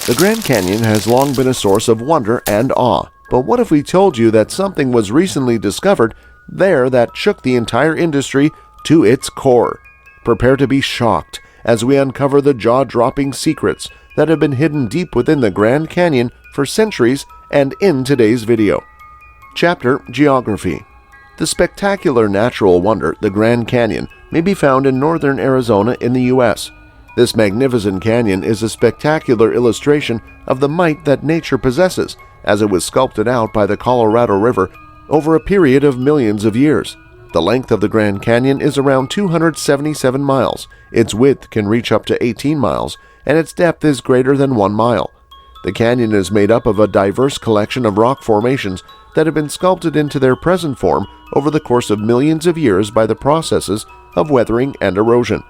The Grand Canyon has long been a source of wonder and awe, but what if we told you that something was recently discovered there that shook the entire industry to its core? Prepare to be shocked as we uncover the jaw-dropping secrets that have been hidden deep within the Grand Canyon for centuries and in today's video. Chapter: Geography. The spectacular natural wonder, the Grand Canyon, may be found in northern Arizona in the U.S. This magnificent canyon is a spectacular illustration of the might that nature possesses, as it was sculpted out by the Colorado River over a period of millions of years. The length of the Grand Canyon is around 277 miles, its width can reach up to 18 miles, and its depth is greater than 1 mile. The canyon is made up of a diverse collection of rock formations that have been sculpted into their present form over the course of millions of years by the processes of weathering and erosion.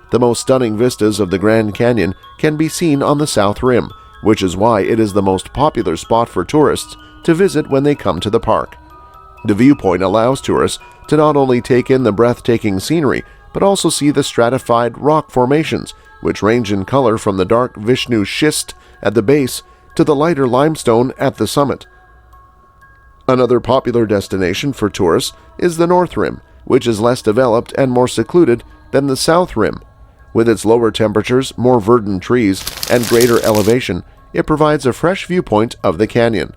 The most stunning vistas of the Grand Canyon can be seen on the south rim, which is why it is the most popular spot for tourists to visit when they come to the park. The viewpoint allows tourists to not only take in the breathtaking scenery, but also see the stratified rock formations, which range in color from the dark Vishnu schist at the base to the lighter limestone at the summit. Another popular destination for tourists is the North Rim, which is less developed and more secluded than the South Rim. With its lower temperatures, more verdant trees, and greater elevation, it provides a fresh viewpoint of the canyon.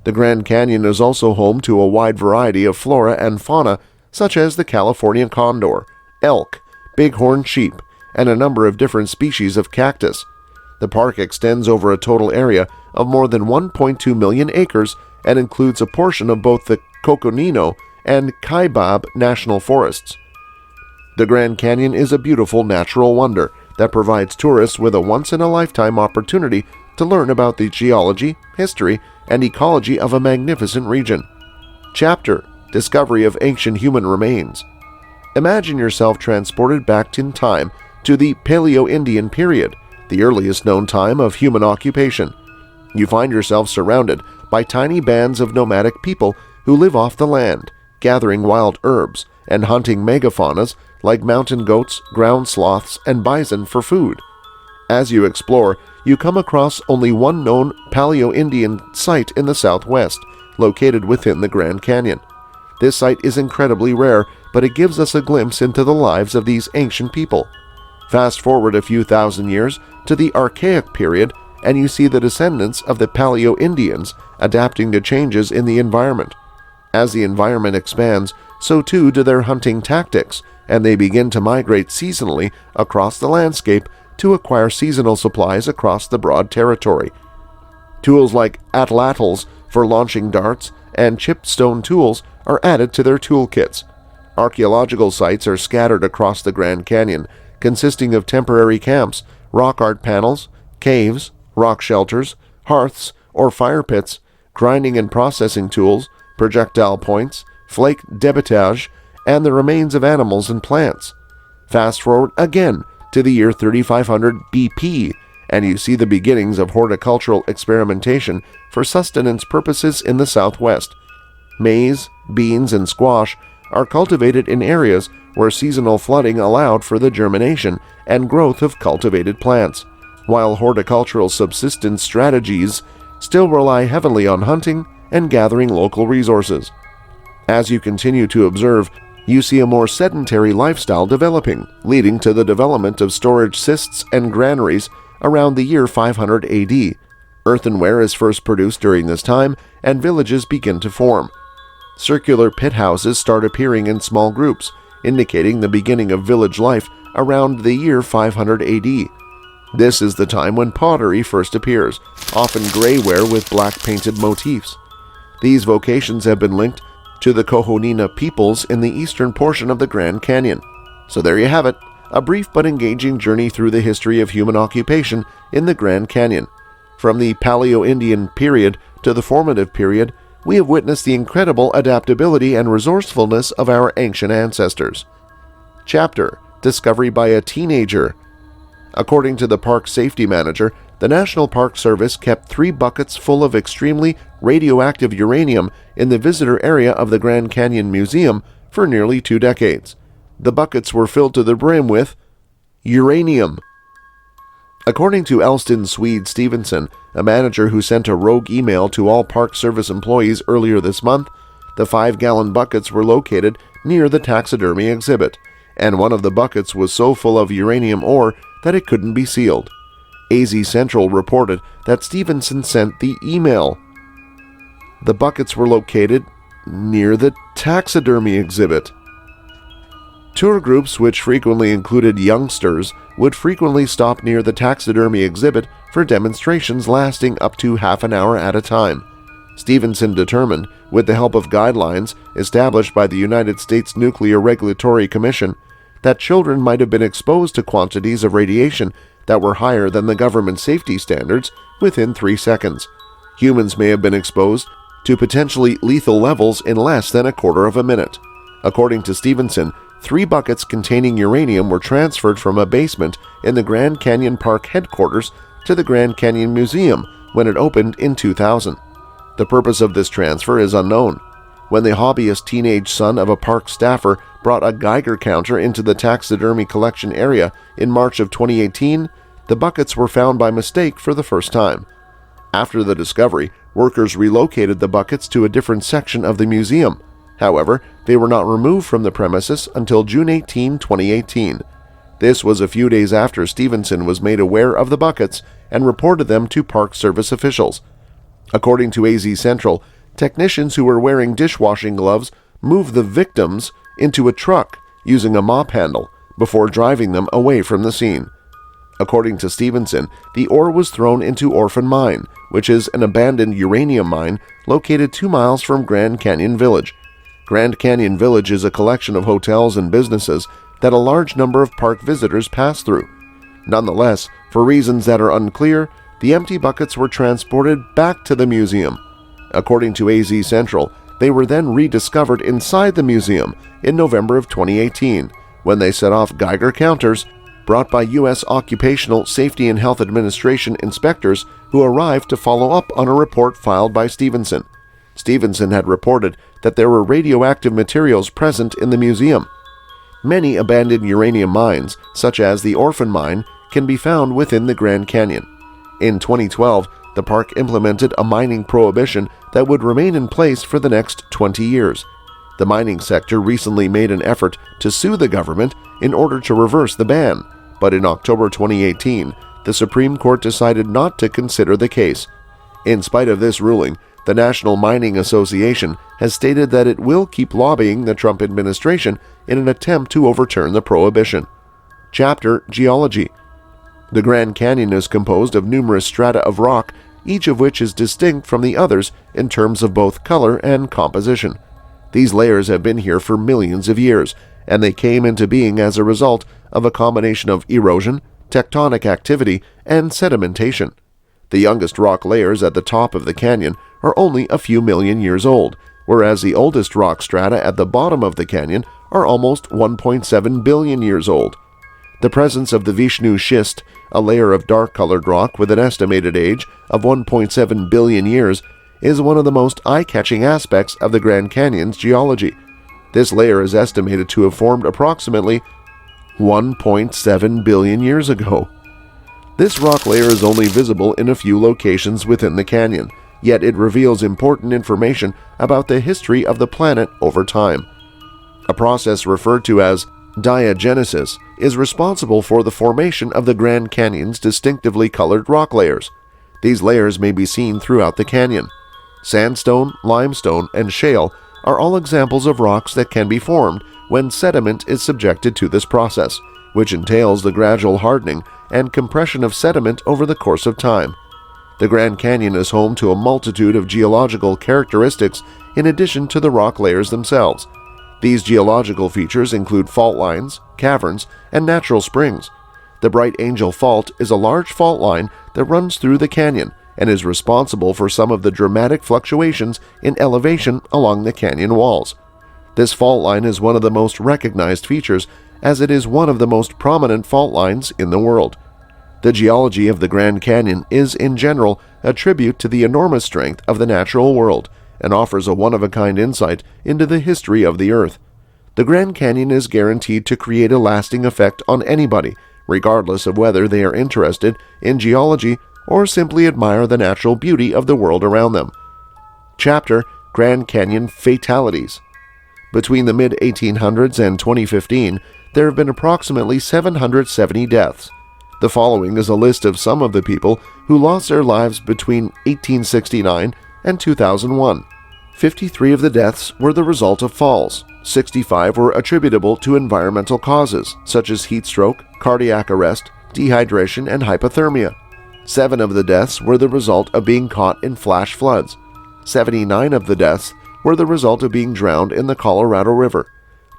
The Grand Canyon is also home to a wide variety of flora and fauna, such as the California condor, elk, bighorn sheep, and a number of different species of cactus. The park extends over a total area of more than 1.2 million acres and includes a portion of both the Coconino and Kaibab National Forests. The Grand Canyon is a beautiful natural wonder that provides tourists with a once-in-a-lifetime opportunity to learn about the geology, history, and ecology of a magnificent region. Chapter: Discovery of Ancient Human Remains. Imagine yourself transported back in time to the Paleo-Indian period, the earliest known time of human occupation. You find yourself surrounded by tiny bands of nomadic people who live off the land, gathering wild herbs and hunting megafaunas like mountain goats, ground sloths, and bison for food. As you explore, you come across only one known Paleo-Indian site in the southwest, located within the Grand Canyon. This site is incredibly rare, but it gives us a glimpse into the lives of these ancient people. Fast forward a few thousand years to the Archaic period, and you see the descendants of the Paleo-Indians adapting to changes in the environment. As the environment expands, so too do their hunting tactics, and they begin to migrate seasonally across the landscape to acquire seasonal supplies across the broad territory. Tools like atlatls for launching darts and chipped stone tools are added to their toolkits. Archaeological sites are scattered across the Grand Canyon, consisting of temporary camps, rock art panels, caves, rock shelters, hearths or fire pits, grinding and processing tools, projectile points, flake debitage, and the remains of animals and plants. Fast forward again to the year 3500 BP, and you see the beginnings of horticultural experimentation for sustenance purposes in the southwest. Maize, beans, and squash are cultivated in areas where seasonal flooding allowed for the germination and growth of cultivated plants, while horticultural subsistence strategies still rely heavily on hunting and gathering local resources. As you continue to observe, you see a more sedentary lifestyle developing, leading to the development of storage cists and granaries around the year 500 AD. Earthenware is first produced during this time, and villages begin to form. Circular pit houses start appearing in small groups, indicating the beginning of village life around the year 500 AD. This is the time when pottery first appears, often grayware with black painted motifs. These vocations have been linked to the Coconino peoples in the eastern portion of the Grand Canyon. So there you have it, a brief but engaging journey through the history of human occupation in the Grand Canyon. From the Paleo-Indian period to the formative period, we have witnessed the incredible adaptability and resourcefulness of our ancient ancestors. Chapter: Discovery by a Teenager. According to the park safety manager, the National Park Service kept 3 buckets full of extremely radioactive uranium in the visitor area of the Grand Canyon Museum for nearly 2 decades. The buckets were filled to the brim with uranium. According to Elston Swede Stevenson, a manager who sent a rogue email to all Park Service employees earlier this month, the 5-gallon buckets were located near the taxidermy exhibit, and one of the buckets was so full of uranium ore that it couldn't be sealed. AZ Central reported that Stevenson sent the email. The buckets were located near the taxidermy exhibit. Tour groups, which frequently included youngsters, would frequently stop near the taxidermy exhibit for demonstrations lasting up to half an hour at a time. Stevenson determined, with the help of guidelines established by the United States Nuclear Regulatory Commission, that children might have been exposed to quantities of radiation that were higher than the government safety standards within 3 seconds. Humans may have been exposed to potentially lethal levels in less than a quarter of a minute. According to Stevenson, 3 buckets containing uranium were transferred from a basement in the Grand Canyon Park headquarters to the Grand Canyon Museum when it opened in 2000. The purpose of this transfer is unknown. When the hobbyist teenage son of a park staffer brought a Geiger counter into the taxidermy collection area in March of 2018, the buckets were found by mistake for the first time. After the discovery, workers relocated the buckets to a different section of the museum. However, they were not removed from the premises until June 18, 2018. This was a few days after Stevenson was made aware of the buckets and reported them to Park Service officials. According to AZ Central, technicians who were wearing dishwashing gloves moved the victims into a truck using a mop handle before driving them away from the scene. According to Stevenson, the ore was thrown into Orphan Mine, which is an abandoned uranium mine located 2 miles from Grand Canyon Village. Grand Canyon Village is a collection of hotels and businesses that a large number of park visitors pass through. Nonetheless, for reasons that are unclear, the empty buckets were transported back to the museum. According to AZ Central, they were then rediscovered inside the museum in November of 2018, when they set off Geiger counters brought by U.S. Occupational Safety and Health Administration inspectors who arrived to follow up on a report filed by Stevenson. Stevenson had reported that there were radioactive materials present in the museum. Many abandoned uranium mines, such as the Orphan Mine, can be found within the Grand Canyon. In 2012, the park implemented a mining prohibition that would remain in place for the next 20 years. The mining sector recently made an effort to sue the government in order to reverse the ban, but in October 2018, the Supreme Court decided not to consider the case. In spite of this ruling, the National Mining Association has stated that it will keep lobbying the Trump administration in an attempt to overturn the prohibition. Chapter Geology. The Grand Canyon is composed of numerous strata of rock, each of which is distinct from the others in terms of both color and composition. These layers have been here for millions of years, and they came into being as a result of a combination of erosion, tectonic activity, and sedimentation. The youngest rock layers at the top of the canyon are only a few million years old, whereas the oldest rock strata at the bottom of the canyon are almost 1.7 billion years old. The presence of the Vishnu schist, a layer of dark-colored rock with an estimated age of 1.7 billion years, is one of the most eye-catching aspects of the Grand Canyon's geology. This layer is estimated to have formed approximately 1.7 billion years ago. This rock layer is only visible in a few locations within the canyon, yet it reveals important information about the history of the planet over time. A process referred to as diagenesis is responsible for the formation of the Grand Canyon's distinctively colored rock layers. These layers may be seen throughout the canyon. Sandstone, limestone, and shale are all examples of rocks that can be formed when sediment is subjected to this process, which entails the gradual hardening and compression of sediment over the course of time. The Grand Canyon is home to a multitude of geological characteristics in addition to the rock layers themselves. These geological features include fault lines, caverns, and natural springs. The Bright Angel Fault is a large fault line that runs through the canyon and is responsible for some of the dramatic fluctuations in elevation along the canyon walls. This fault line is one of the most recognized features, as it is one of the most prominent fault lines in the world. The geology of the Grand Canyon is, in general, a tribute to the enormous strength of the natural world and offers a one-of-a-kind insight into the history of the Earth. The Grand Canyon is guaranteed to create a lasting effect on anybody, regardless of whether they are interested in geology or simply admire the natural beauty of the world around them. Chapter: Grand Canyon Fatalities. Between the mid-1800s and 2015, there have been approximately 770 deaths. The following is a list of some of the people who lost their lives between 1869 and 2001. 53 of the deaths were the result of falls. 65 were attributable to environmental causes, such as heat stroke, cardiac arrest, dehydration, and hypothermia. 7 of the deaths were the result of being caught in flash floods. 79 of the deaths were the result of being drowned in the Colorado River.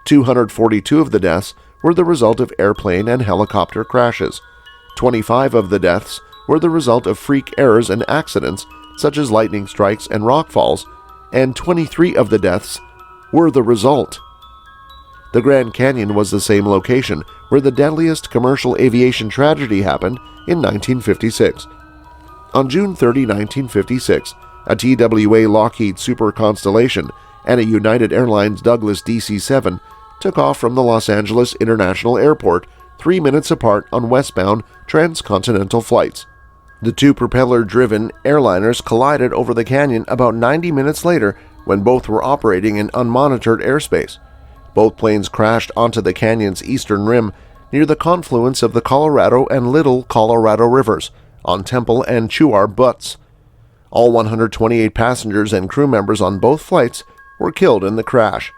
242 of the deaths were the result of airplane and helicopter crashes. 25 of the deaths were the result of freak errors and accidents, such as lightning strikes and rock falls, and 23 of the deaths were the result. The Grand Canyon was the same location where the deadliest commercial aviation tragedy happened in 1956. On June 30, 1956, a TWA Lockheed Super Constellation and a United Airlines Douglas DC-7 took off from the Los Angeles International Airport 3 minutes apart on westbound transcontinental flights. The two propeller-driven airliners collided over the canyon about 90 minutes later when both were operating in unmonitored airspace. Both planes crashed onto the canyon's eastern rim near the confluence of the Colorado and Little Colorado Rivers on Temple and Chuar Butts. All 128 passengers and crew members on both flights were killed in the crash.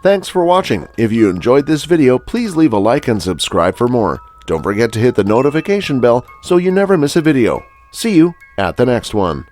Thanks for watching. If you enjoyed this video, please leave a like and subscribe for more. Don't forget to hit the notification bell so you never miss a video. See you at the next one.